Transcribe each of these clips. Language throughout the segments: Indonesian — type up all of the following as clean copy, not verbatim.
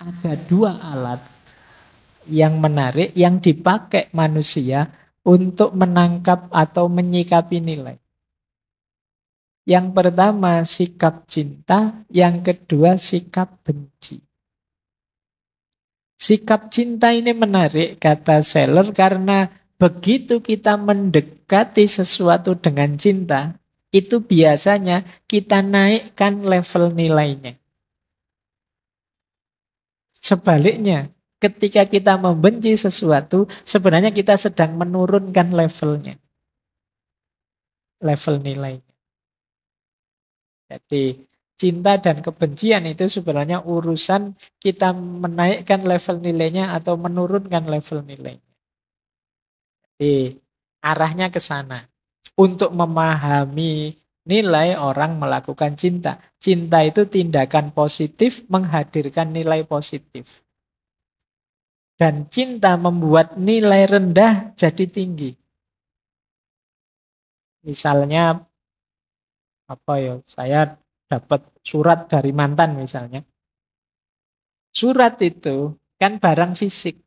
ada dua alat yang menarik yang dipakai manusia untuk menangkap atau menyikapi nilai. Yang pertama sikap cinta, yang kedua sikap benci. Sikap cinta ini menarik, kata Seller, karena begitu kita mendekati sesuatu dengan cinta, itu biasanya kita naikkan level nilainya. Sebaliknya, ketika kita membenci sesuatu, sebenarnya kita sedang menurunkan levelnya, level nilainya. Jadi cinta dan kebencian itu sebenarnya urusan kita menaikkan level nilainya atau menurunkan level nilainya. Jadi arahnya ke sana. Untuk memahami nilai orang melakukan cinta. Cinta itu tindakan positif menghadirkan nilai positif. Dan cinta membuat nilai rendah jadi tinggi. Misalnya apa ya? Saya dapat surat dari mantan misalnya. Surat itu kan barang fisik,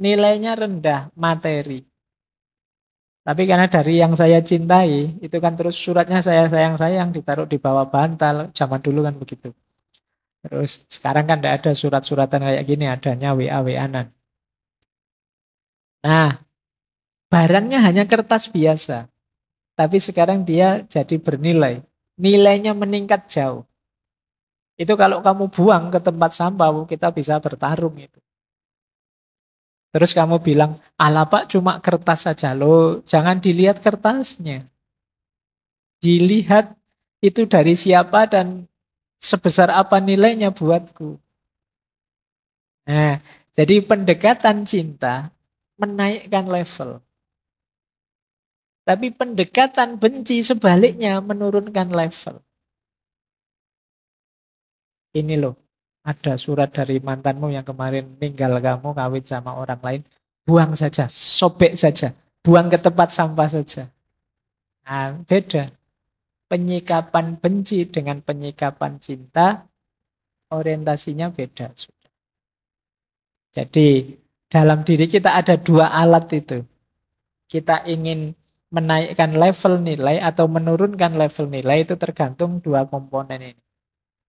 nilainya rendah, materi. Tapi karena dari yang saya cintai, itu kan terus suratnya saya sayang-sayang ditaruh di bawah bantal. Zaman dulu kan begitu. Terus sekarang kan tidak ada surat-suratan kayak gini, adanya WA-WA-an. Nah, barangnya hanya kertas biasa. Tapi sekarang dia jadi bernilai. Nilainya meningkat jauh. Itu kalau kamu buang ke tempat sampah, kita bisa bertarung itu. Terus kamu bilang, ala Pak cuma kertas saja. Loh, jangan dilihat kertasnya. Dilihat itu dari siapa dan sebesar apa nilainya buatku. Nah, jadi pendekatan cinta menaikkan level. Tapi pendekatan benci sebaliknya menurunkan level. Ini loh, ada surat dari mantanmu yang kemarin ninggal kamu, kawin sama orang lain. Buang saja, sobek saja. Buang ke tempat sampah saja. Nah, beda. Penyikapan benci dengan penyikapan cinta, orientasinya beda. Jadi, dalam diri kita ada dua alat itu. Kita ingin menaikkan level nilai atau menurunkan level nilai itu tergantung dua komponen ini.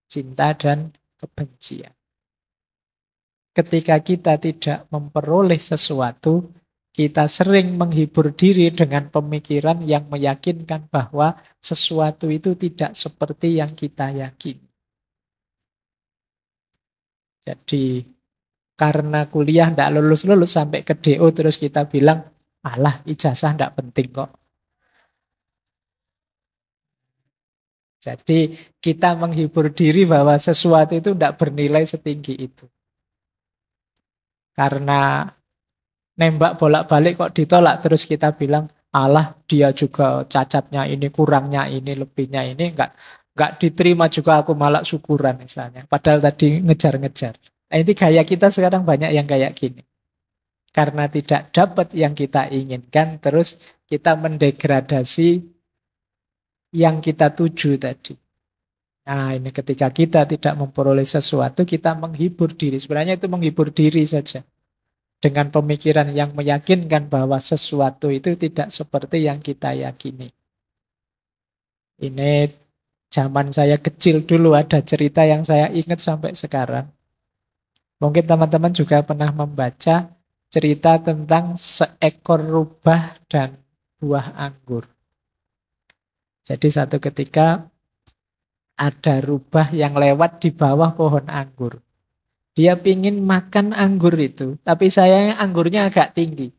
Cinta dan kebencian. Ketika kita tidak memperoleh sesuatu, kita sering menghibur diri dengan pemikiran yang meyakinkan bahwa sesuatu itu tidak seperti yang kita yakini. Jadi karena kuliah tidak lulus-lulus sampai ke DO terus kita bilang, alah ijazah tidak penting kok. Jadi kita menghibur diri bahwa sesuatu itu tidak bernilai setinggi itu. Karena nembak bolak-balik kok ditolak terus kita bilang, alah dia juga cacatnya ini, kurangnya ini, lebihnya ini, nggak diterima juga aku malah syukuran misalnya. Padahal tadi ngejar-ngejar. Nah, ini gaya kita sekarang banyak yang kayak gini. Karena tidak dapat yang kita inginkan, terus kita mendegradasi yang kita tuju tadi. Nah, ini ketika kita tidak memperoleh sesuatu, kita menghibur diri. Sebenarnya itu menghibur diri saja. Dengan pemikiran yang meyakinkan bahwa sesuatu itu tidak seperti yang kita yakini. Ini zaman saya kecil dulu ada cerita yang saya ingat sampai sekarang. Mungkin teman-teman juga pernah membaca cerita tentang seekor rubah dan buah anggur. Jadi satu ketika ada rubah yang lewat di bawah pohon anggur. Dia pingin makan anggur itu, tapi sayangnya anggurnya agak tinggi.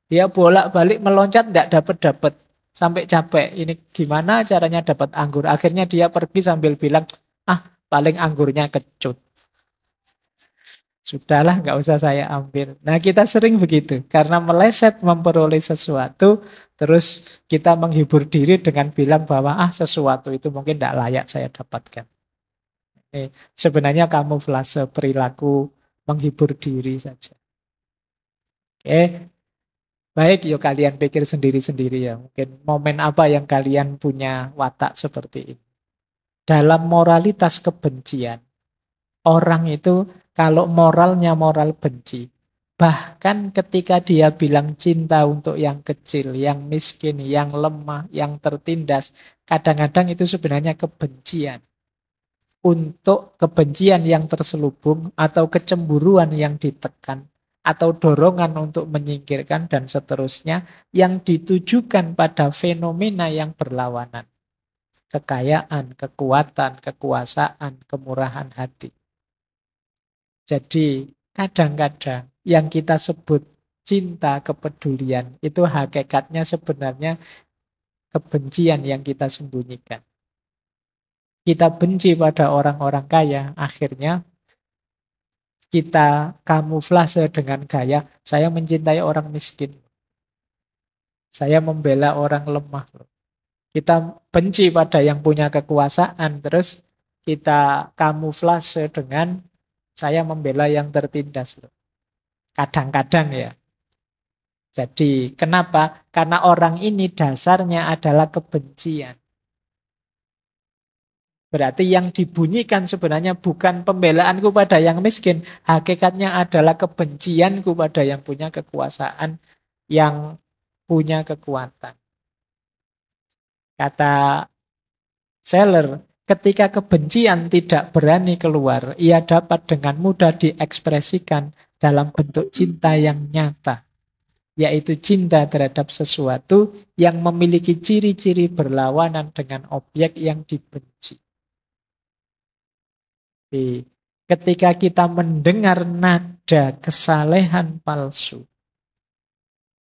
Dia bolak-balik meloncat, tidak dapat-dapat. Sampai capek, ini gimana caranya dapat anggur. Akhirnya dia pergi sambil bilang, ah paling anggurnya kecut. Sudahlah, nggak usah saya ambil. Nah, kita sering begitu. Karena meleset memperoleh sesuatu, terus kita menghibur diri dengan bilang bahwa sesuatu itu mungkin tidak layak saya dapatkan. Sebenarnya kamuflase perilaku menghibur diri saja. Oke, baik, yuk kalian pikir sendiri-sendiri ya. Mungkin momen apa yang kalian punya watak seperti ini. Dalam moralitas kebencian, Orang itu kalau moralnya moral benci, bahkan ketika dia bilang cinta untuk yang kecil, yang miskin, yang lemah, yang tertindas, kadang-kadang itu sebenarnya kebencian. Untuk kebencian yang terselubung atau kecemburuan yang ditekan atau dorongan untuk menyingkirkan dan seterusnya yang ditujukan pada fenomena yang berlawanan. Kekayaan, kekuatan, kekuasaan, kemurahan hati. Jadi kadang-kadang yang kita sebut cinta, kepedulian itu hakikatnya sebenarnya kebencian yang kita sembunyikan. Kita benci pada orang-orang kaya, akhirnya kita kamuflase dengan gaya saya mencintai orang miskin. Saya membela orang lemah. Kita benci pada yang punya kekuasaan, terus kita kamuflase dengan saya membela yang tertindas. Kadang-kadang ya. Jadi kenapa? Karena orang ini dasarnya adalah kebencian. Berarti yang dibunyikan sebenarnya bukan pembelaanku pada yang miskin. Hakikatnya adalah kebencianku pada yang punya kekuasaan, yang punya kekuatan. Kata Seller, ketika kebencian tidak berani keluar, ia dapat dengan mudah diekspresikan dalam bentuk cinta yang nyata, yaitu cinta terhadap sesuatu yang memiliki ciri-ciri berlawanan dengan objek yang dibenci. Jadi, ketika kita mendengar nada kesalehan palsu,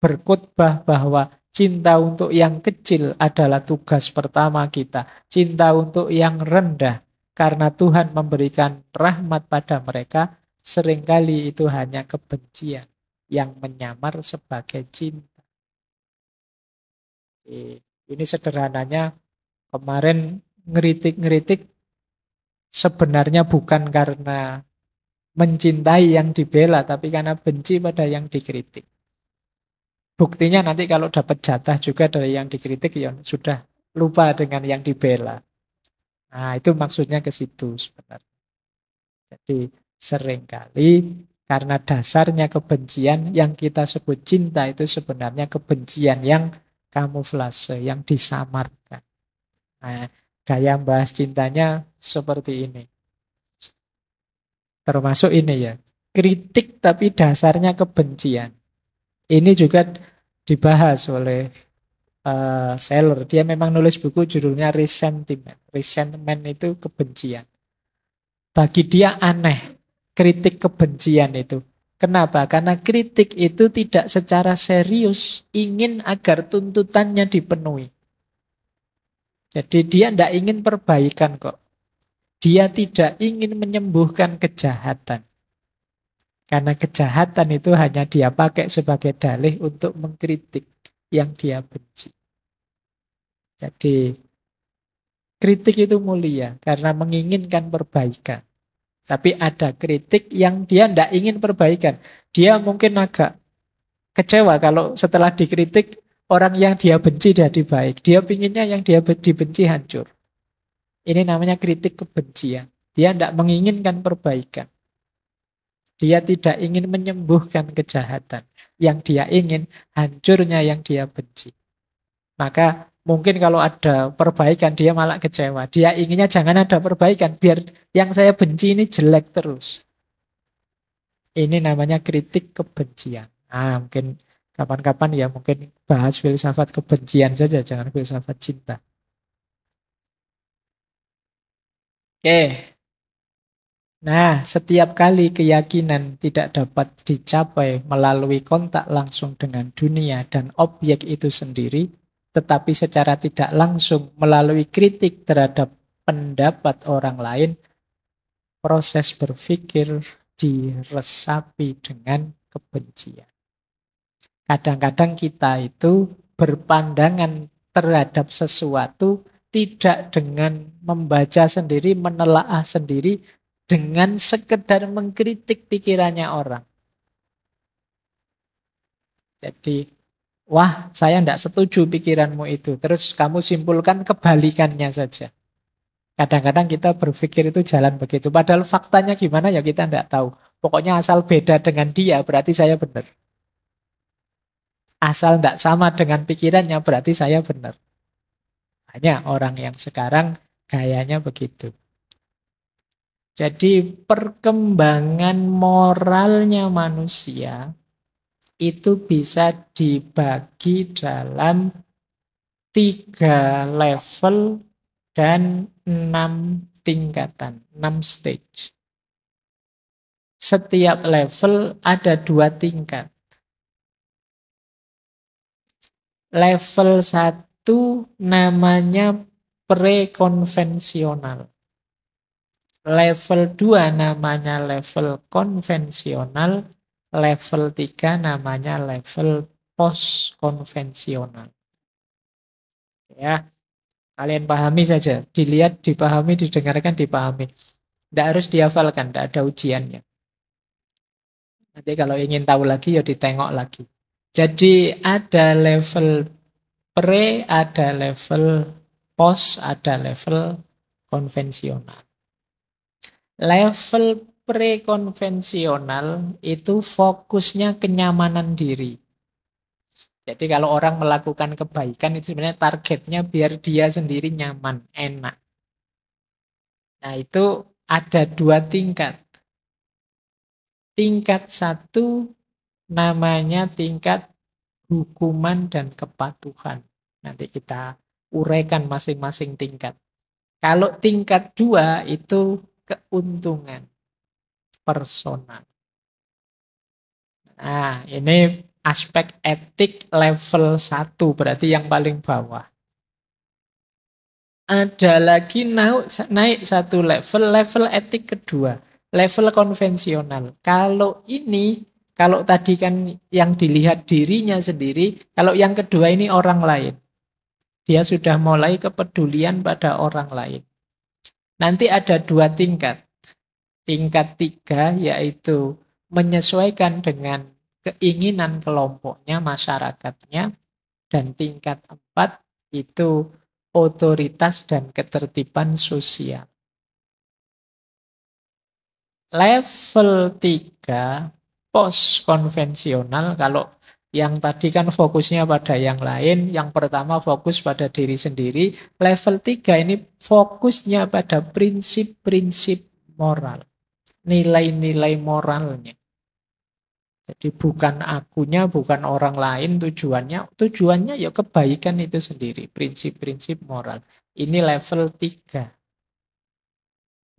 berkhotbah bahwa cinta untuk yang kecil adalah tugas pertama kita, cinta untuk yang rendah, karena Tuhan memberikan rahmat pada mereka, seringkali itu hanya kebencian yang menyamar sebagai cinta. Ini sederhananya, kemarin ngeritik-ngeritik sebenarnya bukan karena mencintai yang dibela, tapi karena benci pada yang dikritik. Buktinya nanti kalau dapat jatah juga dari yang dikritik, ya sudah lupa dengan yang dibela. Nah, itu maksudnya ke situ sebenarnya. Jadi seringkali karena dasarnya kebencian yang kita sebut cinta itu sebenarnya kebencian yang kamuflase, yang disamarkan. Nah, gaya bahas cintanya seperti ini. Termasuk ini ya, kritik tapi dasarnya kebencian. Ini juga dibahas oleh Seller. Dia memang nulis buku judulnya Resentment. Resentment itu kebencian. Bagi dia aneh kritik kebencian itu. Kenapa? Karena kritik itu tidak secara serius ingin agar tuntutannya dipenuhi. Jadi dia tidak ingin perbaikan kok. Dia tidak ingin menyembuhkan kejahatan. Karena kejahatan itu hanya dia pakai sebagai dalih untuk mengkritik yang dia benci. Jadi kritik itu mulia karena menginginkan perbaikan. Tapi ada kritik yang dia tidak ingin perbaikan. Dia mungkin agak kecewa kalau setelah dikritik orang yang dia benci jadi baik. Dia pinginnya yang dia dibenci hancur. Ini namanya kritik kebencian. Dia tidak menginginkan perbaikan. Dia tidak ingin menyembuhkan kejahatan. Yang dia ingin hancurnya yang dia benci. Maka mungkin kalau ada perbaikan dia malah kecewa. Dia inginnya jangan ada perbaikan. Biar yang saya benci ini jelek terus. Ini namanya kritik kebencian. Nah, mungkin kapan-kapan ya mungkin bahas filsafat kebencian saja. Jangan filsafat cinta. Oke. Nah, setiap kali keyakinan tidak dapat dicapai melalui kontak langsung dengan dunia dan objek itu sendiri, tetapi secara tidak langsung melalui kritik terhadap pendapat orang lain, proses berpikir diresapi dengan kebencian. Kadang-kadang kita itu berpandangan terhadap sesuatu tidak dengan membaca sendiri, menelaah sendiri, dengan sekedar mengkritik pikirannya orang. Jadi, wah saya tidak setuju pikiranmu itu. Terus kamu simpulkan kebalikannya saja. Kadang-kadang kita berpikir itu jalan begitu. Padahal faktanya gimana ya kita tidak tahu. Pokoknya asal beda dengan dia berarti saya benar. Asal tidak sama dengan pikirannya berarti saya benar. Hanya orang yang sekarang gayanya begitu. Jadi perkembangan moralnya manusia itu bisa dibagi dalam 3 level dan 6 tingkatan, 6 stage. Setiap level ada 2 tingkat. Level 1 namanya prekonvensional. Level 2 namanya level konvensional. Level 3 namanya level post konvensional. Ya, kalian pahami saja. Dilihat, dipahami, didengarkan, dipahami. Tidak harus dihafalkan, tidak ada ujiannya. Nanti kalau ingin tahu lagi ya ditengok lagi. Jadi ada level pre, ada level post, ada level konvensional. Level prekonvensional itu fokusnya kenyamanan diri. Jadi kalau orang melakukan kebaikan itu sebenarnya targetnya biar dia sendiri nyaman, enak. Nah itu ada 2 tingkat. Tingkat 1 namanya tingkat hukuman dan kepatuhan. Nanti kita uraikan masing-masing tingkat. Kalau tingkat 2 itu keuntungan personal. Nah, ini aspek etik level 1, berarti yang paling bawah. Ada lagi naik 1 level, level etik kedua, level konvensional. Kalau tadi kan yang dilihat dirinya sendiri, kalau yang kedua ini orang lain. Dia sudah mulai kepedulian pada orang lain. Nanti ada 2 tingkat. Tingkat 3 yaitu menyesuaikan dengan keinginan kelompoknya, masyarakatnya. Dan tingkat 4 itu otoritas dan ketertiban sosial. Level 3 post konvensional, kalau yang tadi kan fokusnya pada yang lain, yang pertama fokus pada diri sendiri. Level 3 ini fokusnya pada prinsip-prinsip moral, nilai-nilai moralnya. Jadi bukan akunya, bukan orang lain tujuannya ya kebaikan itu sendiri, prinsip-prinsip moral. Ini level 3.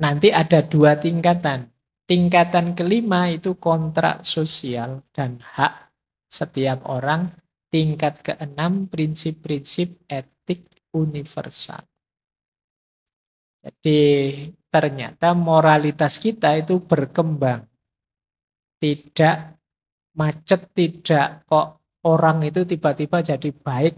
Nanti ada 2 tingkatan. Tingkatan kelima itu kontrak sosial dan hak setiap orang. Tingkat keenam prinsip-prinsip etik universal. Jadi ternyata moralitas kita itu berkembang. Tidak macet, tidak kok orang itu tiba-tiba jadi baik,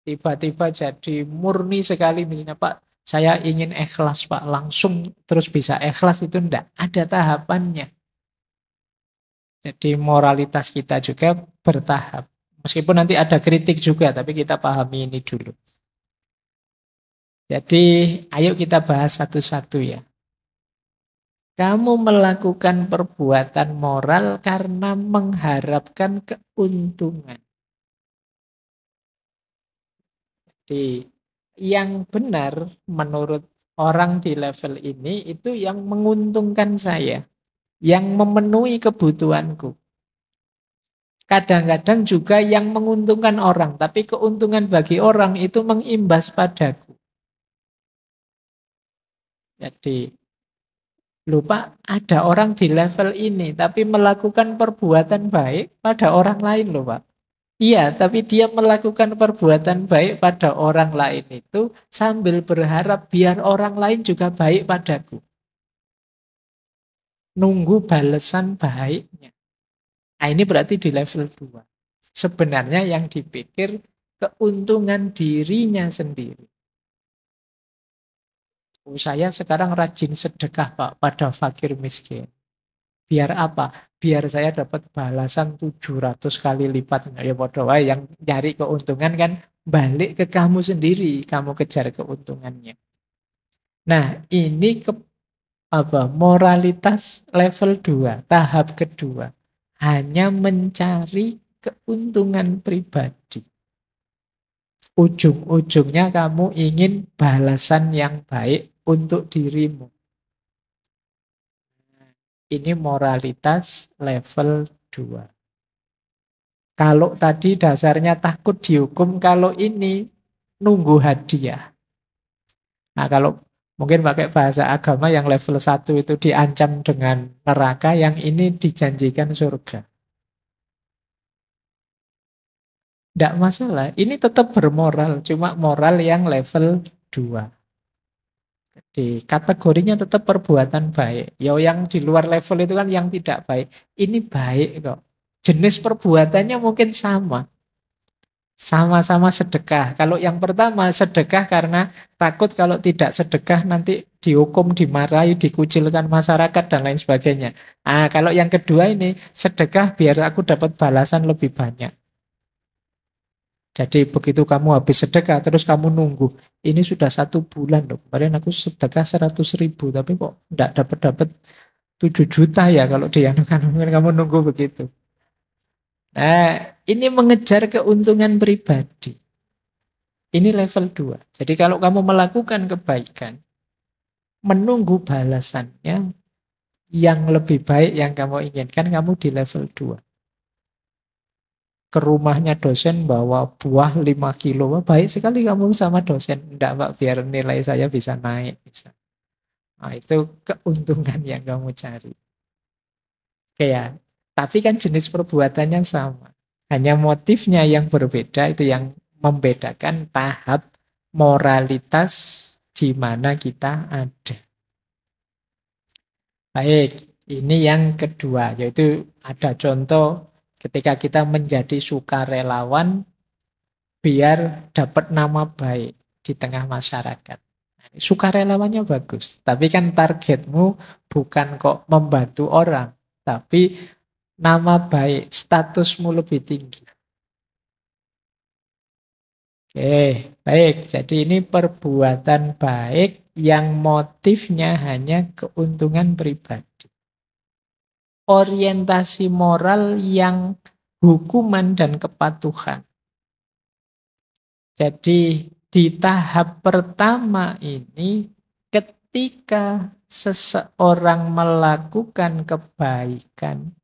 tiba-tiba jadi murni sekali. Misalnya, Pak, saya ingin ikhlas, Pak, langsung terus bisa ikhlas, itu enggak. Ada tahapannya. Jadi moralitas kita juga bertahap. Meskipun nanti ada kritik juga, tapi kita pahami ini dulu. Jadi ayo kita bahas satu-satu ya. Kamu melakukan perbuatan moral karena mengharapkan keuntungan. Jadi yang benar menurut orang di level ini itu yang menguntungkan saya, yang memenuhi kebutuhanku. Kadang-kadang juga yang menguntungkan orang, tapi keuntungan bagi orang itu mengimbas padaku. Jadi lupa ada orang di level ini tapi melakukan perbuatan baik pada orang lain loh Pak. Iya, tapi dia melakukan perbuatan baik pada orang lain itu sambil berharap biar orang lain juga baik padaku. Nunggu balasan baiknya. Nah, ini berarti di level 2. Sebenarnya yang dipikir keuntungan dirinya sendiri. Saya sekarang rajin sedekah Pak pada fakir miskin. Biar apa? Biar saya dapat balasan 700 kali lipat. Ya bodoh yang nyari keuntungan kan balik ke kamu sendiri. Kamu kejar keuntungannya. Nah, ini moralitas level 2, tahap kedua. Hanya mencari keuntungan pribadi. Ujung-ujungnya kamu ingin balasan yang baik untuk dirimu. Ini moralitas level 2. Kalau tadi dasarnya takut dihukum, kalau ini nunggu hadiah. Nah, kalau mungkin pakai bahasa agama yang level 1 itu diancam dengan neraka, yang ini dijanjikan surga. Tidak masalah, ini tetap bermoral, cuma moral yang level 2. Di kategorinya tetap perbuatan baik. Ya yang di luar level itu kan yang tidak baik. Ini baik kok. Jenis perbuatannya mungkin sama. Sama-sama sedekah. Kalau yang pertama sedekah karena takut kalau tidak sedekah nanti dihukum, dimarahi, dikucilkan masyarakat dan lain sebagainya. Ah, kalau yang kedua ini sedekah biar aku dapat balasan lebih banyak. Jadi begitu kamu habis sedekah terus kamu nunggu. Ini sudah 1 bulan loh. Kemarin aku sedekah 100.000 tapi kok tidak dapat 7 juta ya kalau dianukan. Kamu nunggu begitu. Nah, ini mengejar keuntungan pribadi. Ini level 2. Jadi kalau kamu melakukan kebaikan, menunggu balasannya yang lebih baik yang kamu inginkan, kamu di level 2. Ke rumahnya dosen bawa buah 5 kilo. Wah, baik sekali kamu sama dosen. Enggak, Pak, biar nilai saya bisa naik. Bisa. Nah, itu keuntungan yang kamu cari. Oke ya. Tapi kan jenis perbuatannya sama. Hanya motifnya yang berbeda, itu yang membedakan tahap moralitas di mana kita ada. Baik, ini yang kedua, yaitu ada contoh ketika kita menjadi sukarelawan biar dapat nama baik di tengah masyarakat. Sukarelawannya bagus, tapi kan targetmu bukan kok membantu orang, tapi nama baik, statusmu lebih tinggi. Oke, baik. Jadi ini perbuatan baik yang motifnya hanya keuntungan pribadi. Orientasi moral yang hukuman dan kepatuhan. Jadi di tahap pertama ini ketika seseorang melakukan kebaikan,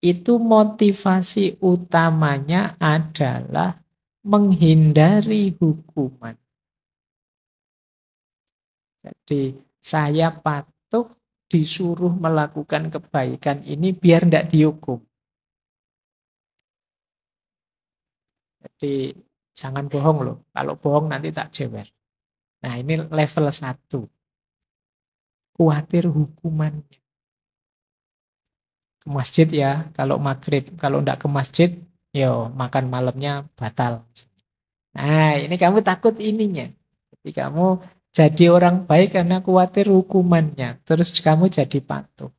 itu motivasi utamanya adalah menghindari hukuman. Jadi saya patuh disuruh melakukan kebaikan ini biar tidak dihukum. Jadi jangan bohong loh. Kalau bohong nanti tak jewer. Nah ini level 1. Khawatir hukumannya. Ke masjid ya kalau maghrib. Kalau tidak ke masjid, yo makan malamnya batal. Nah ini kamu takut ininya. Jadi kamu jadi orang baik karena khawatir hukumannya. Terus kamu jadi patuh.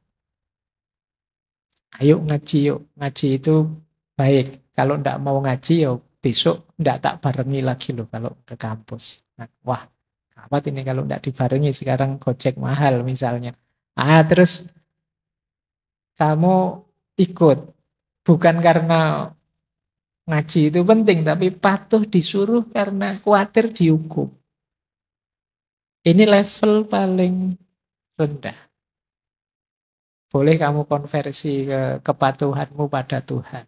Ayo ngaji yuk. Ngaji itu baik. Kalau ndak mau ngaji ya besok ndak tak barengi lagi loh kalau ke kampus. Nah, wah, gawat ini kalau ndak dibarengi sekarang Gojek mahal misalnya. Ah, terus kamu ikut. Bukan karena ngaji itu penting, tapi patuh disuruh karena khawatir dihukum. Ini level paling rendah. Boleh kamu konversi ke kepatuhanmu pada Tuhan.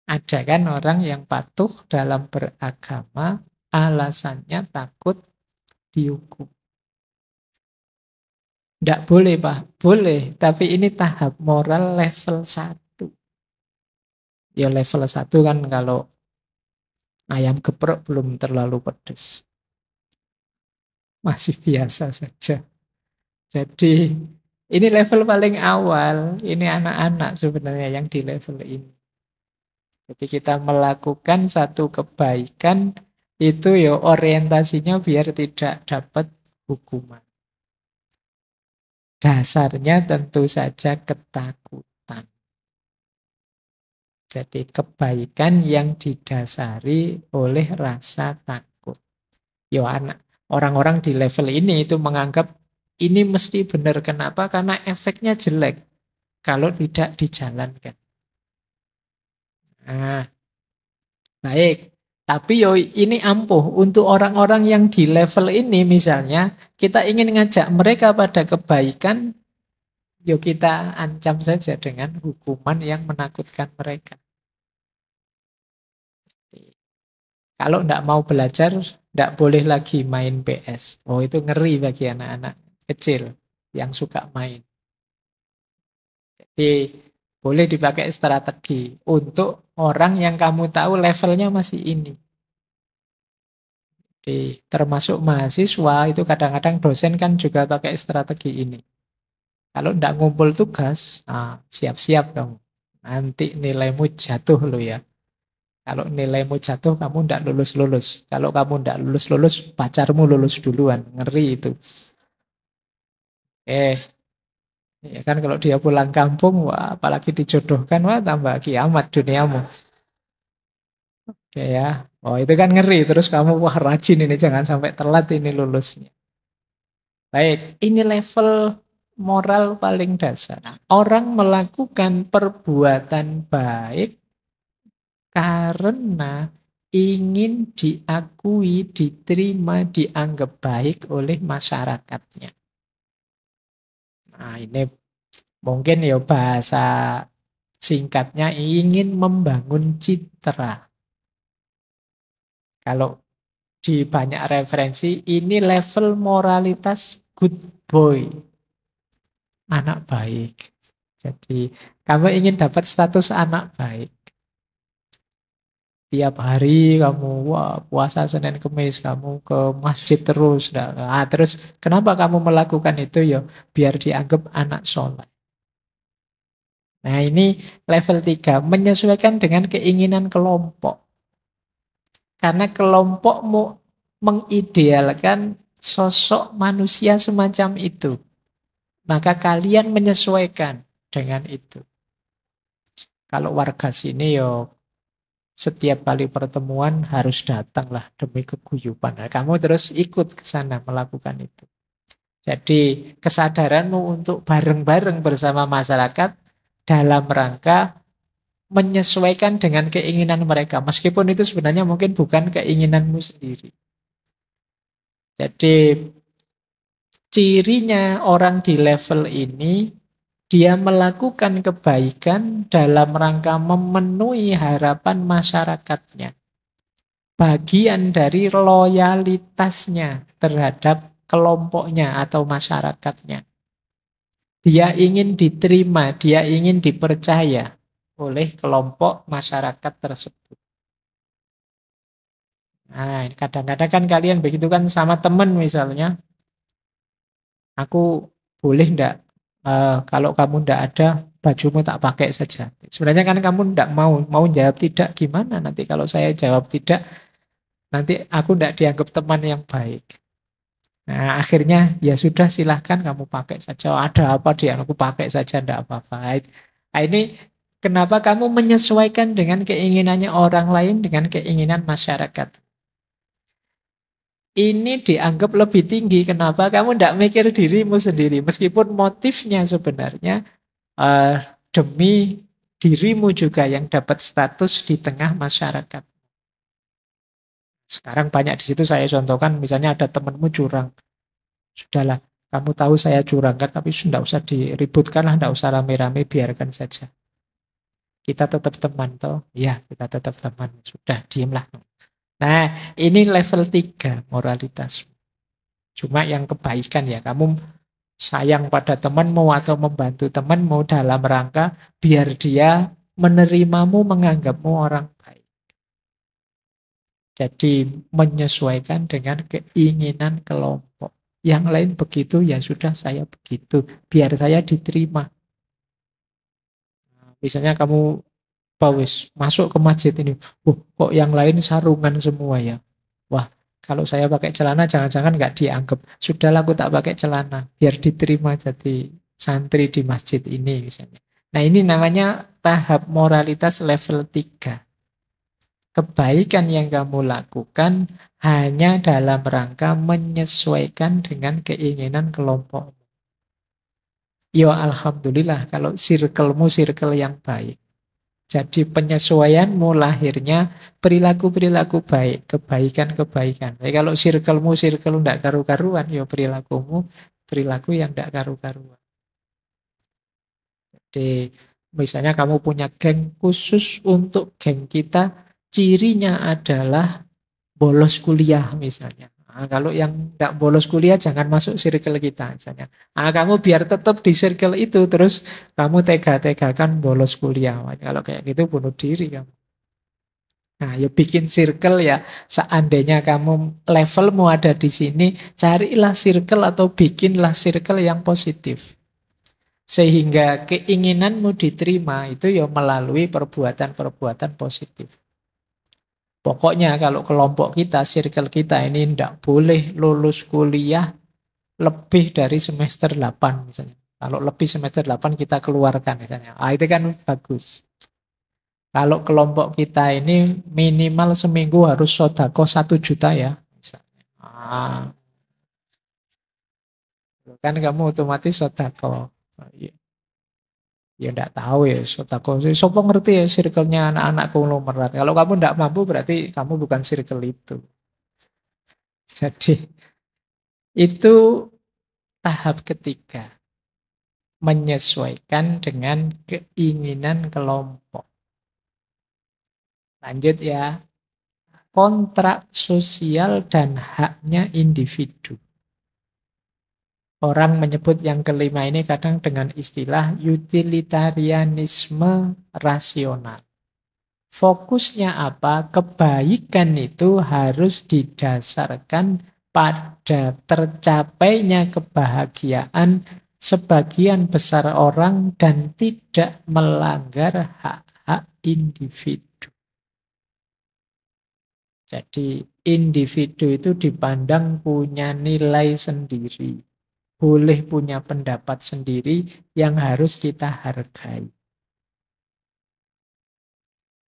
Ada kan orang yang patuh dalam beragama, alasannya takut dihukum. Tidak boleh, Pak. Boleh, tapi ini tahap moral level 1. Ya level 1 kan kalau ayam geprek belum terlalu pedas. Masih biasa saja. Jadi ini level paling awal. Ini anak-anak sebenarnya yang di level ini. Jadi kita melakukan satu kebaikan itu ya orientasinya biar tidak dapat hukuman. Dasarnya tentu saja ketakutan. Jadi kebaikan yang didasari oleh rasa takut. Yo anak Orang-orang di level ini itu menganggap ini mesti benar. Kenapa? Karena efeknya jelek kalau tidak dijalankan. Nah, baik. Tapi yo ini ampuh untuk orang-orang yang di level ini misalnya kita ingin ngajak mereka pada kebaikan, yo kita ancam saja dengan hukuman yang menakutkan mereka. Kalau tidak mau belajar, tidak boleh lagi main PS. Oh, itu ngeri bagi anak-anak kecil yang suka main. Jadi, boleh dipakai strategi untuk orang yang kamu tahu levelnya masih ini. Jadi, termasuk mahasiswa, itu kadang-kadang dosen kan juga pakai strategi ini. Kalau tidak ngumpul tugas, siap-siap kamu. Nanti nilaimu jatuh loh ya. Kalau nilaimu jatuh, kamu tidak lulus-lulus. Kalau kamu tidak lulus-lulus, pacarmu lulus duluan. Ngeri itu. Ya kan kalau dia pulang kampung, wah apalagi dijodohkan, wah tambah kiamat duniamu. Oke ya. Oh itu kan ngeri. Terus kamu, wah rajin ini, jangan sampai telat ini lulusnya. Baik, ini level moral paling dasar. Nah, orang melakukan perbuatan baik karena ingin diakui, diterima, dianggap baik oleh masyarakatnya. Nah, ini mungkin ya bahasa singkatnya ingin membangun citra. Kalau di banyak referensi, ini level moralitas good boy, anak baik. Jadi, kamu ingin dapat status anak baik. Tiap hari kamu, wah puasa Senin Kemis, kamu ke masjid terus. Nah, terus kenapa kamu melakukan itu ya? Biar dianggap anak soleh. Nah ini level 3, menyesuaikan dengan keinginan kelompok. Karena kelompokmu mengidealkan sosok manusia semacam itu. Maka kalian menyesuaikan dengan itu. Kalau warga sini yo setiap kali pertemuan harus datanglah demi keguyuban. Nah, kamu terus ikut ke sana melakukan itu. Jadi kesadaranmu untuk bareng-bareng bersama masyarakat dalam rangka menyesuaikan dengan keinginan mereka. Meskipun itu sebenarnya mungkin bukan keinginanmu sendiri. Jadi cirinya orang di level ini, dia melakukan kebaikan dalam rangka memenuhi harapan masyarakatnya. Bagian dari loyalitasnya terhadap kelompoknya atau masyarakatnya. Dia ingin diterima, dia ingin dipercaya oleh kelompok masyarakat tersebut. Nah, kadang-kadang kan kalian begitu kan sama teman misalnya, aku boleh enggak kalau kamu enggak ada, bajumu tak pakai saja. Sebenarnya kan kamu enggak mau jawab tidak, gimana nanti kalau saya jawab tidak, nanti aku enggak dianggap teman yang baik. Nah, akhirnya ya sudah silahkan kamu pakai saja. Ada apa dia? Aku pakai saja, enggak apa-apa. Nah, ini kenapa kamu menyesuaikan dengan keinginannya orang lain dengan keinginan masyarakat. Ini dianggap lebih tinggi. Kenapa? Kamu tidak mikir dirimu sendiri. Meskipun motifnya sebenarnya demi dirimu juga yang dapat status di tengah masyarakat. Sekarang banyak di situ saya contohkan, misalnya ada temanmu curang. Sudahlah, kamu tahu saya curang kan, tapi sudah usah diributkan lah, tidak usah rame-rame, biarkan saja. Kita tetap teman toh. Ya, kita tetap teman. Sudah, diamlah. Nah, ini level 3 moralitas. Cuma yang kebaikan ya, kamu sayang pada temanmu atau membantu temanmu dalam rangka biar dia menerimamu, menganggapmu orang baik. Jadi menyesuaikan dengan keinginan kelompok. Yang lain begitu, ya sudah saya begitu. Biar saya diterima. Misalnya kamu Pawis, masuk ke masjid ini, kok yang lain sarungan semua ya? Wah, kalau saya pakai celana jangan-jangan nggak dianggap. Sudahlah aku tak pakai celana, biar diterima jadi santri di masjid ini misalnya. Nah ini namanya tahap moralitas level 3. Kebaikan yang kamu lakukan hanya dalam rangka menyesuaikan dengan keinginan kelompok. Ya alhamdulillah kalau circlemu circle yang baik. Jadi penyesuaianmu lahirnya perilaku-perilaku baik, kebaikan-kebaikan. Jadi kalau circlemu circle tidak karu-karuan, ya perilakumu perilaku yang tidak karu-karuan. Jadi misalnya kamu punya geng khusus untuk geng kita, cirinya adalah bolos kuliah misalnya. Nah, kalau yang nggak bolos kuliah jangan masuk circle kita misalnya. Nah, kamu biar tetap di circle itu terus kamu tega-tegakan bolos kuliah. Wah, kalau kayak gitu bunuh diri kamu. Nah, ya bikin circle ya. Seandainya kamu levelmu ada di sini, carilah circle atau bikinlah circle yang positif. Sehingga keinginanmu diterima itu ya melalui perbuatan-perbuatan positif. Pokoknya kalau kelompok kita, circle kita ini tidak boleh lulus kuliah lebih dari semester 8 misalnya. Kalau lebih semester 8 kita keluarkan misalnya. Ah, itu kan bagus. Kalau kelompok kita ini minimal seminggu harus sodako 1 juta ya. Misalnya. Kan kamu otomatis sodako. Ya enggak tahu ya sodako. Sopo ngerti ya circle-nya anak-anak konglomerat. Kalau kamu enggak mampu berarti kamu bukan circle itu. Jadi itu tahap ketiga. Menyesuaikan dengan keinginan kelompok. Lanjut ya. Kontrak sosial dan haknya individu. Orang menyebut yang kelima ini kadang dengan istilah utilitarianisme rasional. Fokusnya apa? Kebaikan itu harus didasarkan pada tercapainya kebahagiaan sebagian besar orang dan tidak melanggar hak-hak individu. Jadi individu itu dipandang punya nilai sendiri. Boleh punya pendapat sendiri yang harus kita hargai.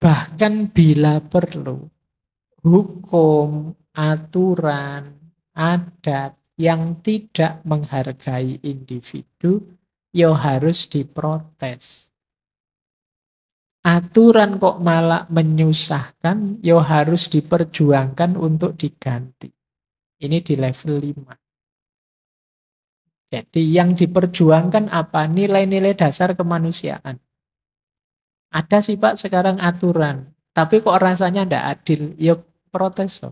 Bahkan bila perlu, hukum, aturan, adat yang tidak menghargai individu, ya harus diprotes. Aturan kok malah menyusahkan, ya harus diperjuangkan untuk diganti. Ini di level 5. Jadi yang diperjuangkan apa? Nilai-nilai dasar kemanusiaan. Ada sih Pak sekarang aturan, tapi kok rasanya tidak adil, ya protes.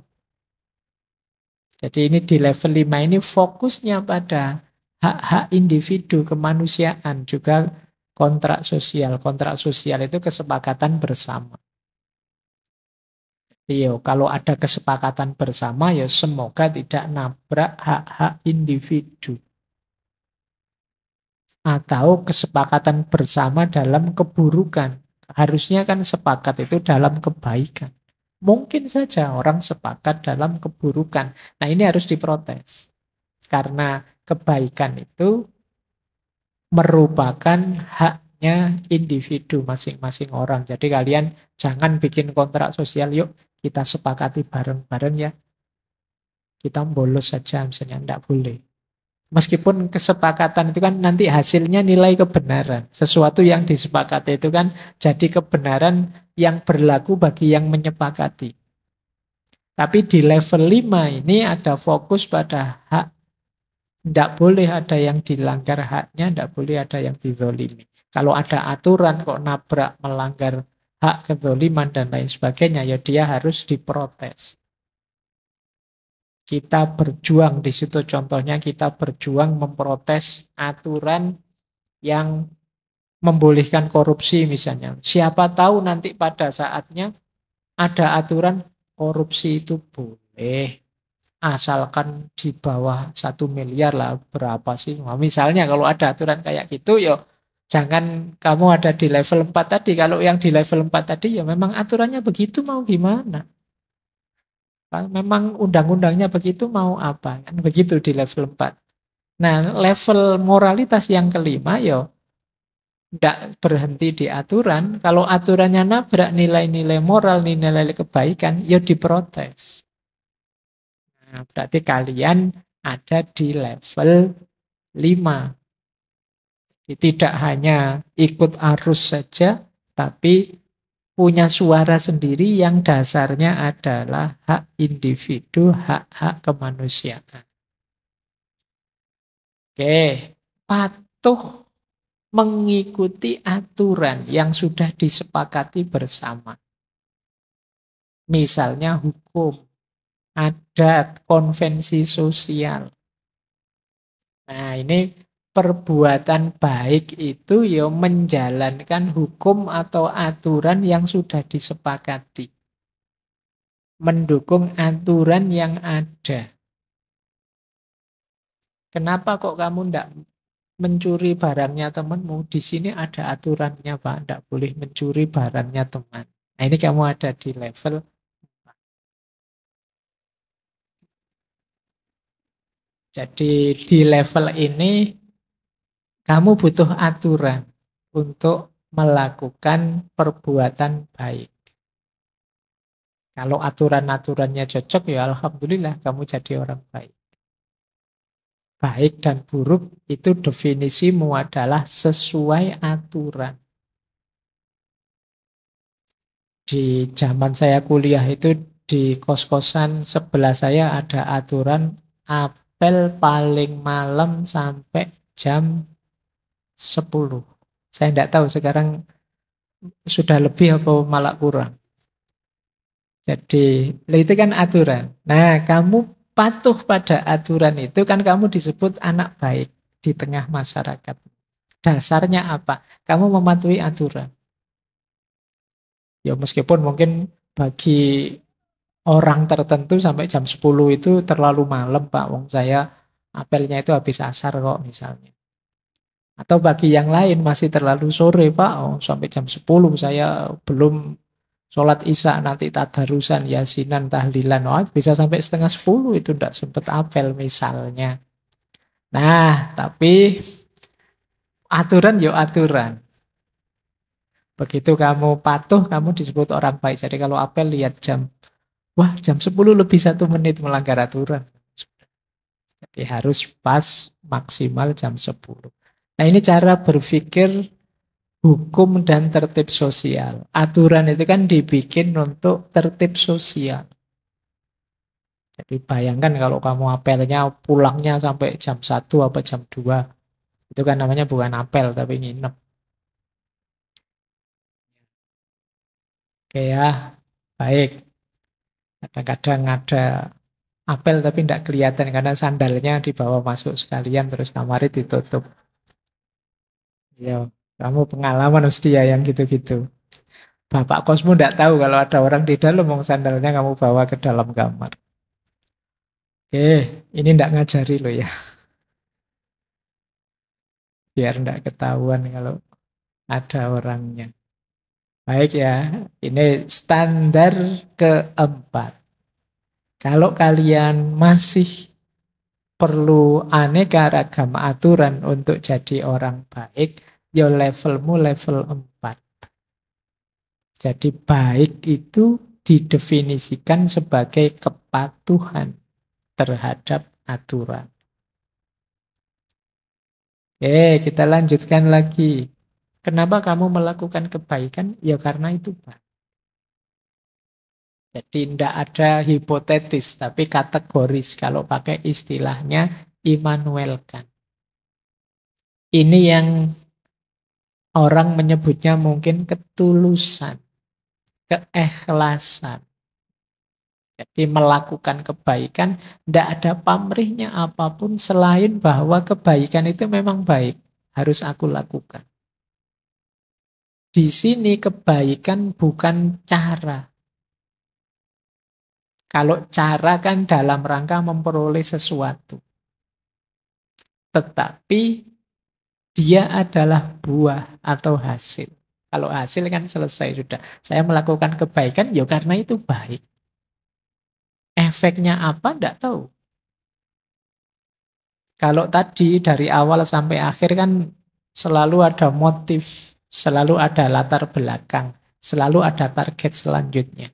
Jadi ini di level 5 ini fokusnya pada hak-hak individu, kemanusiaan, juga kontrak sosial. Kontrak sosial itu kesepakatan bersama. Iya, kalau ada kesepakatan bersama ya semoga tidak nabrak hak-hak individu. Atau kesepakatan bersama dalam keburukan. Harusnya kan sepakat itu dalam kebaikan. Mungkin saja orang sepakat dalam keburukan. Nah ini harus diprotes. Karena kebaikan itu merupakan haknya individu masing-masing orang. Jadi kalian jangan bikin kontrak sosial, yuk kita sepakati bareng-bareng ya. Kita bolos saja misalnya, enggak boleh. Meskipun kesepakatan itu kan nanti hasilnya nilai kebenaran. Sesuatu yang disepakati itu kan jadi kebenaran yang berlaku bagi yang menyepakati. Tapi di level 5 ini ada fokus pada hak. Tidak boleh ada yang dilanggar haknya, tidak boleh ada yang dizolimi. Kalau ada aturan kok nabrak melanggar hak kezoliman dan lain sebagainya, ya dia harus diprotes. Kita berjuang di situ, contohnya kita berjuang memprotes aturan yang membolehkan korupsi misalnya. Siapa tahu nanti pada saatnya ada aturan korupsi itu boleh. Asalkan di bawah 1 miliar lah, berapa sih? Nah, misalnya kalau ada aturan kayak gitu, ya jangan kamu ada di level 4 tadi. Kalau yang di level 4 tadi ya memang aturannya begitu, mau gimana? Memang undang-undangnya begitu, mau apa? Kan begitu di level 4. Nah, level moralitas yang kelima ya tidak berhenti di aturan. Kalau aturannya nabrak nilai-nilai moral, nilai-nilai kebaikan, ya diprotes. Nah, berarti kalian ada di level 5. Tidak hanya ikut arus saja, tapi punya suara sendiri yang dasarnya adalah hak individu, hak-hak kemanusiaan. Oke, patuh mengikuti aturan yang sudah disepakati bersama. Misalnya hukum, adat, konvensi sosial. Nah, ini perbuatan baik itu ya menjalankan hukum atau aturan yang sudah disepakati. Mendukung aturan yang ada. Kenapa kok kamu tidak mencuri barangnya temanmu? Di sini ada aturannya, Pak. Tidak boleh mencuri barangnya teman. Nah, ini kamu ada di level. Jadi di level ini kamu butuh aturan untuk melakukan perbuatan baik. Kalau aturan-aturannya cocok, ya alhamdulillah kamu jadi orang baik. Baik dan buruk itu definisimu adalah sesuai aturan. Di zaman saya kuliah itu di kos-kosan sebelah saya ada aturan apel paling malam sampai jam 10. Saya tidak tahu sekarang sudah lebih atau malah kurang. Jadi, itu kan aturan. Nah, kamu patuh pada aturan itu kan kamu disebut anak baik di tengah masyarakat. Dasarnya apa? Kamu mematuhi aturan. Ya meskipun mungkin bagi orang tertentu sampai jam 10 itu terlalu malam, Pak. Wong saya apelnya itu habis asar kok misalnya. Atau bagi yang lain masih terlalu sore, Pak. Oh, sampai jam 10 saya belum sholat isya, nanti tadarusan, yasinan, tahlilan. Oh, bisa sampai setengah 10 itu tidak sempat apel misalnya. Nah, tapi aturan ya aturan. Begitu kamu patuh, kamu disebut orang baik. Jadi kalau apel lihat jam, wah jam 10 lebih 1 menit melanggar aturan. Jadi harus pas maksimal jam 10. Nah ini cara berpikir hukum dan tertib sosial. Aturan itu kan dibikin untuk tertib sosial. Jadi bayangkan kalau kamu apelnya pulangnya sampai jam 1 atau jam 2. Itu kan namanya bukan apel tapi nginep. Oke ya, baik. Kadang-kadang ada apel tapi tidak kelihatan karena sandalnya dibawa masuk sekalian terus kamar ditutup. Ya, kamu pengalaman mesti ya yang gitu-gitu. Bapak kosmu tidak tahu kalau ada orang di dalam mau sandalnya kamu bawa ke dalam kamar. Oke, ini tidak ngajari loh ya. Biar tidak ketahuan kalau ada orangnya. Baik ya, ini standar keempat. Kalau kalian masih perlu aneka ragam aturan untuk jadi orang baik, ya levelmu level 4. Jadi baik itu didefinisikan sebagai kepatuhan terhadap aturan. Kita lanjutkan lagi. Kenapa kamu melakukan kebaikan? Ya karena itu baik. Jadi tidak ada hipotetis, tapi kategoris. Kalau pakai istilahnya Immanuel Kant. Ini yang orang menyebutnya mungkin ketulusan, keikhlasan. Jadi melakukan kebaikan, tidak ada pamrihnya apapun selain bahwa kebaikan itu memang baik. Harus aku lakukan. Di sini kebaikan bukan cara. Kalau cara kan dalam rangka memperoleh sesuatu. Tetapi dia adalah buah atau hasil. Kalau hasil kan selesai sudah. Saya melakukan kebaikan ya karena itu baik. Efeknya apa? Tidak tahu. Kalau tadi dari awal sampai akhir kan selalu ada motif, selalu ada latar belakang, selalu ada target selanjutnya.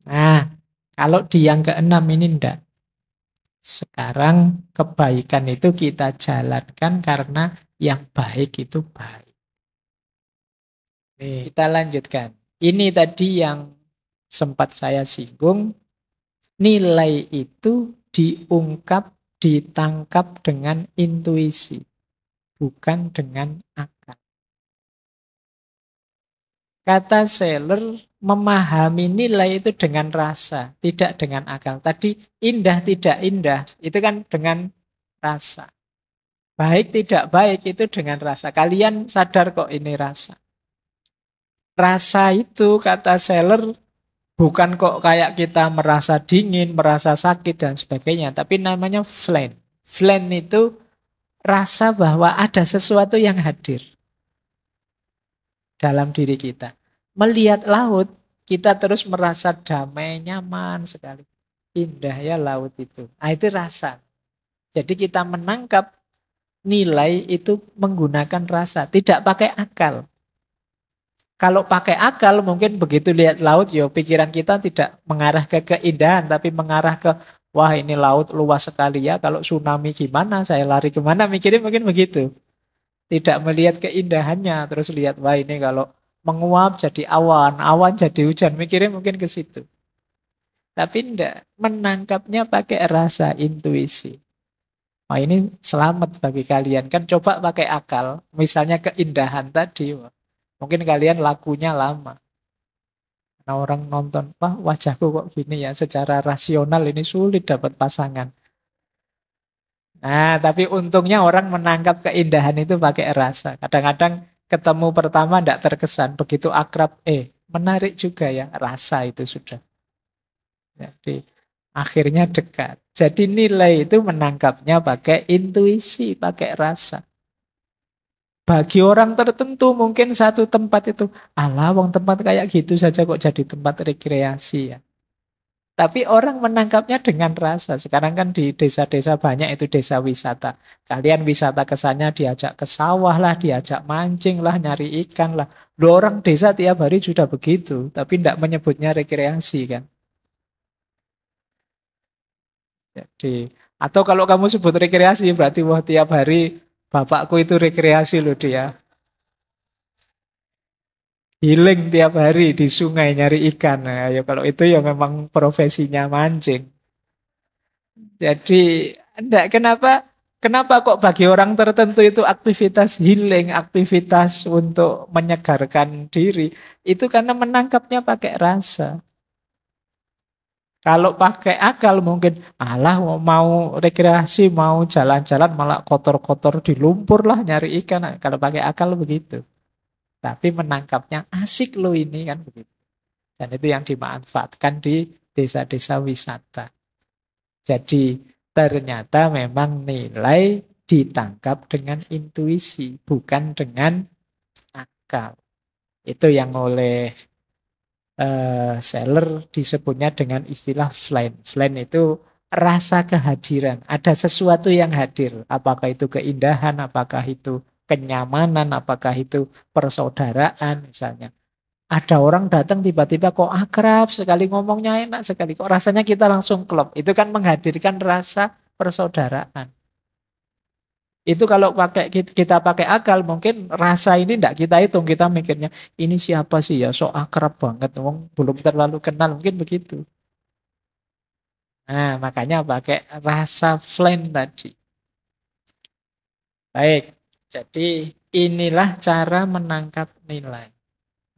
Nah, kalau di yang keenam ini enggak. Sekarang kebaikan itu kita jalankan karena yang baik itu baik. Nih, kita lanjutkan. Ini tadi yang sempat saya singgung. Nilai itu diungkap, ditangkap dengan intuisi, bukan dengan akal. Kata Seller, memahami nilai itu dengan rasa, tidak dengan akal. Tadi indah tidak indah, itu kan dengan rasa. Baik tidak baik itu dengan rasa. Kalian sadar kok ini rasa. Rasa itu kata Seller bukan kok kayak kita merasa dingin, merasa sakit dan sebagainya, tapi namanya flen. Flen itu rasa bahwa ada sesuatu yang hadir dalam diri kita. Melihat laut, kita terus merasa damai, nyaman sekali. Indah ya laut itu. Nah, itu rasa. Jadi kita menangkap nilai itu menggunakan rasa, tidak pakai akal. Kalau pakai akal mungkin begitu lihat laut ya pikiran kita tidak mengarah ke keindahan tapi mengarah ke wah ini laut luas sekali ya, kalau tsunami gimana, saya lari kemana, mikirnya mungkin begitu. Tidak melihat keindahannya, terus lihat wah ini kalau menguap jadi awan, awan jadi hujan, mikirnya mungkin ke situ. Tapi enggak, menangkapnya pakai rasa intuisi. Wah ini selamat bagi kalian, kan coba pakai akal, misalnya keindahan tadi, wah, mungkin kalian lakunya lama. Nah, orang nonton, wah wajahku kok gini ya, secara rasional ini sulit dapat pasangan. Nah, tapi untungnya orang menangkap keindahan itu pakai rasa. Kadang-kadang ketemu pertama tidak terkesan, begitu akrab, menarik juga ya, rasa itu sudah. Jadi akhirnya dekat. Jadi nilai itu menangkapnya pakai intuisi, pakai rasa. Bagi orang tertentu mungkin satu tempat itu, alah wong tempat kayak gitu saja kok jadi tempat rekreasi ya. Tapi orang menangkapnya dengan rasa. Sekarang kan di desa-desa banyak itu desa wisata. Kalian wisata ke sana diajak ke sawah lah, diajak mancing lah, nyari ikan lah. Loh, orang desa tiap hari sudah begitu, tapi tidak menyebutnya rekreasi kan. Jadi, atau kalau kamu sebut rekreasi berarti wah tiap hari bapakku itu rekreasi loh dia. Healing tiap hari di sungai nyari ikan. Nah, ya kalau itu ya memang profesinya mancing. Jadi, enggak, kenapa kok bagi orang tertentu itu aktivitas healing, aktivitas untuk menyegarkan diri, itu karena menangkapnya pakai rasa. Kalau pakai akal mungkin, alah mau rekreasi, mau jalan-jalan malah kotor-kotor di lumpur lah nyari ikan. Nah, kalau pakai akal begitu. Tapi menangkapnya asik loh ini kan begitu. Dan itu yang dimanfaatkan di desa-desa wisata. Jadi ternyata memang nilai ditangkap dengan intuisi, bukan dengan akal. Itu yang oleh Seller disebutnya dengan istilah flen. Flen itu rasa kehadiran. Ada sesuatu yang hadir. Apakah itu keindahan, apakah itu kenyamanan, apakah itu persaudaraan misalnya. Ada orang datang tiba-tiba kok akrab sekali, ngomongnya enak sekali, kok rasanya kita langsung klop. Itu kan menghadirkan rasa persaudaraan. Itu kalau kita pakai akal mungkin rasa ini tidak kita hitung, kita mikirnya ini siapa sih ya, so akrab banget, wong belum terlalu kenal, mungkin begitu. Nah, makanya pakai rasa flen tadi. Baik, jadi inilah cara menangkap nilai.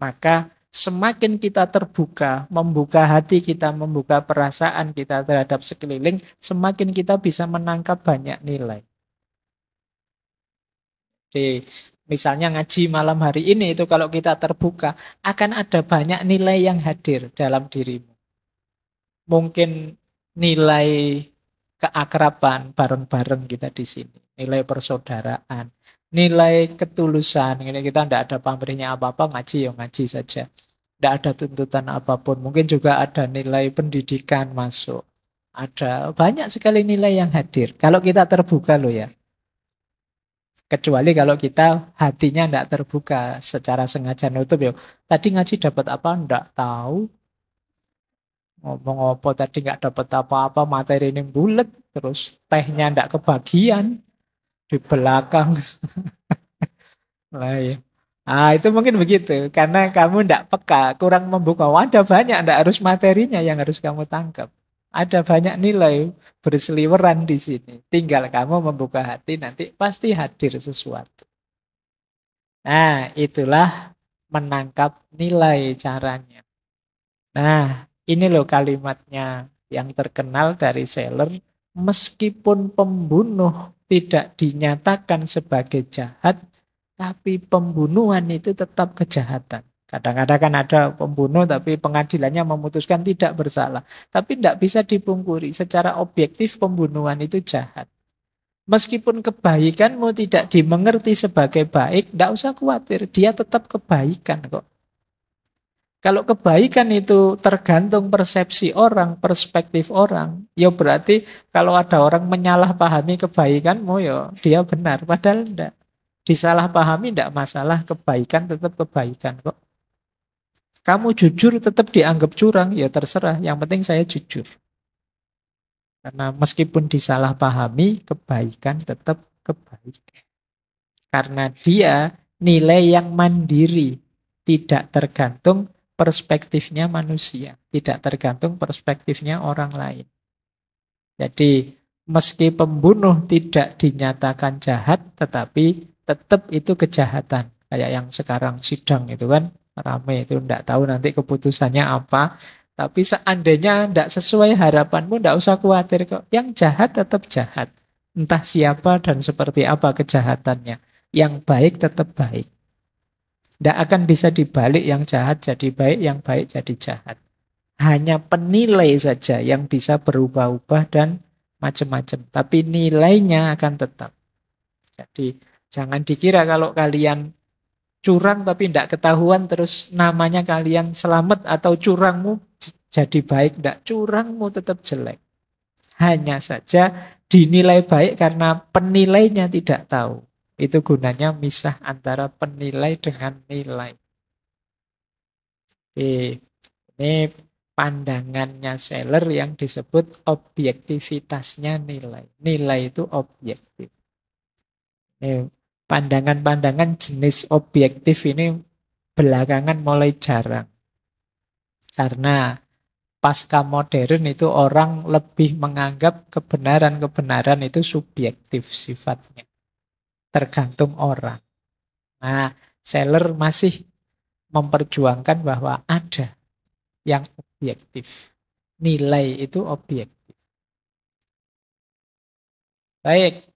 Maka semakin kita terbuka, membuka hati kita, membuka perasaan kita terhadap sekeliling, semakin kita bisa menangkap banyak nilai. Jadi, misalnya ngaji malam hari ini itu kalau kita terbuka, akan ada banyak nilai yang hadir dalam dirimu. Mungkin nilai keakraban bareng-bareng kita di sini, nilai persaudaraan, nilai ketulusan. Ini kita tidak ada pamrihnya apa-apa, ngaji ya ngaji saja. Tidak ada tuntutan apapun. Mungkin juga ada nilai pendidikan masuk. Ada banyak sekali nilai yang hadir. Kalau kita terbuka loh ya. Kecuali kalau kita hatinya tidak terbuka secara sengaja nutup ya. Tadi ngaji dapat apa? Tidak tahu. ngomong apa tadi nggak dapat apa-apa, materi ini bulet, terus tehnya nggak kebagian di belakang. Lah ya. Itu mungkin begitu, karena kamu ndak peka, kurang membuka. Wah, ada banyak, ndak harus materinya yang harus kamu tangkap. Ada banyak nilai berseliweran di sini. Tinggal kamu membuka hati, nanti pasti hadir sesuatu. Nah, itulah menangkap nilai caranya. Nah, ini loh kalimatnya yang terkenal dari Seller. Meskipun pembunuh tidak dinyatakan sebagai jahat, tapi pembunuhan itu tetap kejahatan. Kadang-kadang kan ada pembunuh tapi pengadilannya memutuskan tidak bersalah. Tapi tidak bisa dipungkiri, secara objektif pembunuhan itu jahat. Meskipun kebaikanmu tidak dimengerti sebagai baik, tidak usah khawatir, dia tetap kebaikan kok. Kalau kebaikan itu tergantung persepsi orang, perspektif orang, ya berarti kalau ada orang menyalahpahami kebaikanmu, ya dia benar. Padahal enggak. Disalahpahami enggak masalah, kebaikan tetap kebaikan kok. Kamu jujur tetap dianggap curang, ya terserah. Yang penting saya jujur. Karena meskipun disalahpahami, kebaikan tetap kebaikan. Karena dia nilai yang mandiri, tidak tergantung perspektifnya manusia, tidak tergantung perspektifnya orang lain. Jadi meski pembunuh tidak dinyatakan jahat, tetapi tetap itu kejahatan. Kayak yang sekarang sidang itu kan ramai itu, tidak tahu nanti keputusannya apa. Tapi seandainya tidak sesuai harapanmu, tidak usah khawatir kok. Yang jahat tetap jahat. Entah siapa dan seperti apa kejahatannya. Yang baik tetap baik. Tidak akan bisa dibalik yang jahat jadi baik, yang baik jadi jahat. Hanya penilai saja yang bisa berubah-ubah dan macam-macam. Tapi nilainya akan tetap. Jadi jangan dikira kalau kalian curang tapi tidak ketahuan terus namanya kalian selamat, atau curangmu jadi baik. Tidak, curangmu tetap jelek. Hanya saja dinilai baik karena penilainya tidak tahu. Itu gunanya misah antara penilai dengan nilai. Oke, ini pandangannya Seller yang disebut objektivitasnya nilai. Nilai itu objektif. Ini pandangan-pandangan jenis objektif ini belakangan mulai jarang. Karena pasca modern itu orang lebih menganggap kebenaran-kebenaran itu subjektif sifatnya. Tergantung orang. Nah, Seller masih memperjuangkan bahwa ada yang objektif. Nilai itu objektif. Baik,